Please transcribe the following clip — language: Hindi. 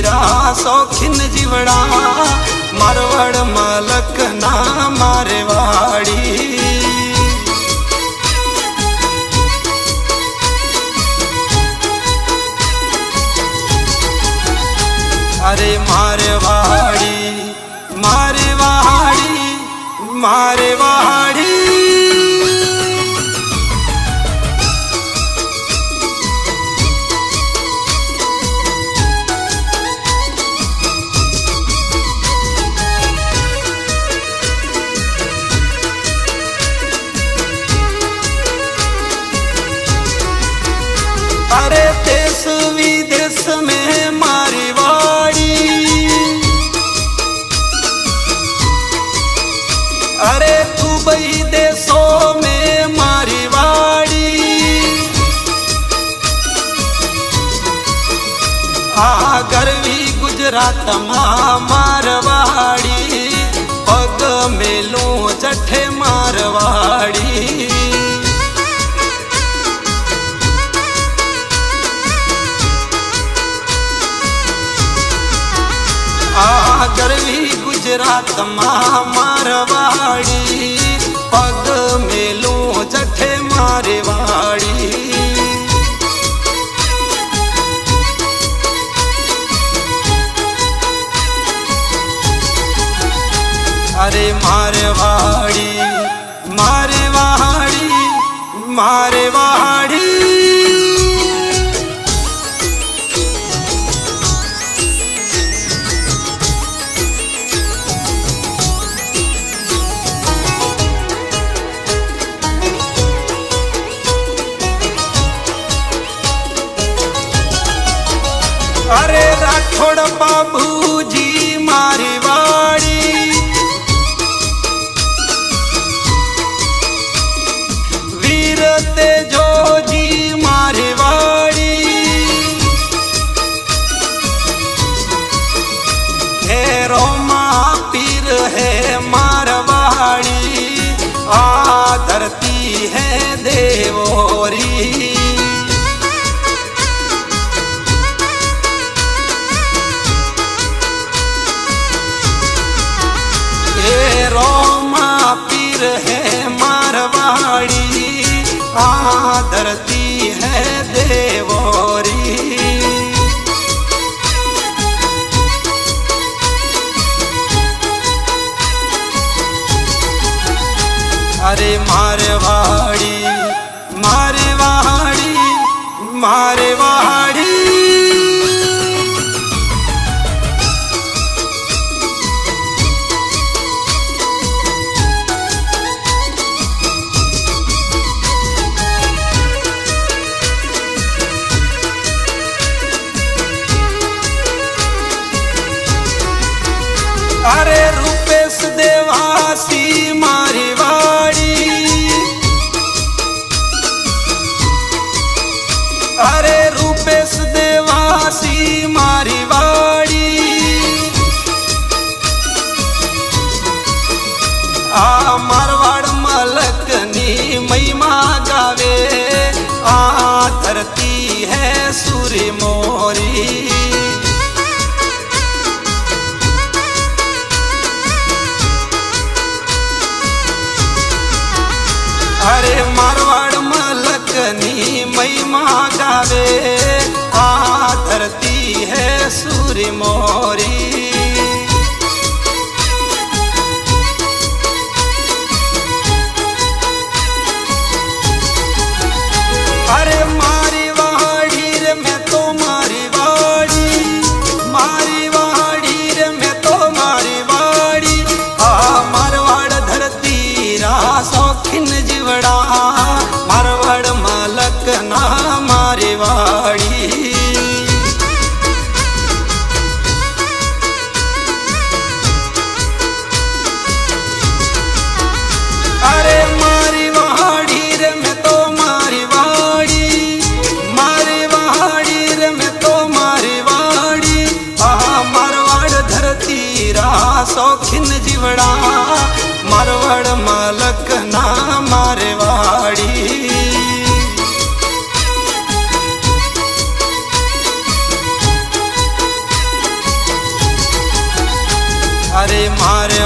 रा शौकीन जीवड़ा मारवाड़ मालक ना मारवाड़ी। अरे मारवाड़ी मारवाड़ी मारवाड़ी अरे देश विदेश में मारवाड़ी, अरे दुबई देशों में मारवाड़ी, गरवी गुजरात में मारवाड़ी, पग मेलू जठे मारवाड़ी। गरवी गुजरात में मारवाड़ी, पग मेलू जठे मारवाड़ी। अरे मारवाड़ी मारवाड़ी मारवाड़ी अरे राठौड़ बाबूजी मारवाड़ी, वीर तेजो जी मारवाड़ी, हेरो माँ पीर है मारवाड़ी, धरती है देवोरी। रोमा पीर है मारवाड़ी, धरती है देवोरी। अरे मारवाड़ी मारवाड़ी मारवाड़ी अरे रूपेश देवासी मारवाड़ी, अरे रूपेश देवासी मारवाड़ी, मारवाड़ मलकनी महिमा गावे, धरती है सूर्य मोरी। अरे मारवाड़ मलकनी महिमा गावे, धरती है सूर्य मोरी। अरे मारवाड़ी रे मैं तो मारवाड़ी, मारवाड़ी रे मैं तो मारवाड़ी, मारवाड़ धरती रा शौकीन जीवड़ा मारवाड़ मालक ना मारवाड़ी। अरे मारवाड़ी रे मैं तो मारवाड़ी, मारवाड़ी रे मैं तो मारवाड़ी, मारवाड़ धरती रा शौकीन जीवड़ा मारवाड़ मालक ना मारवाड़ी। તારે મારે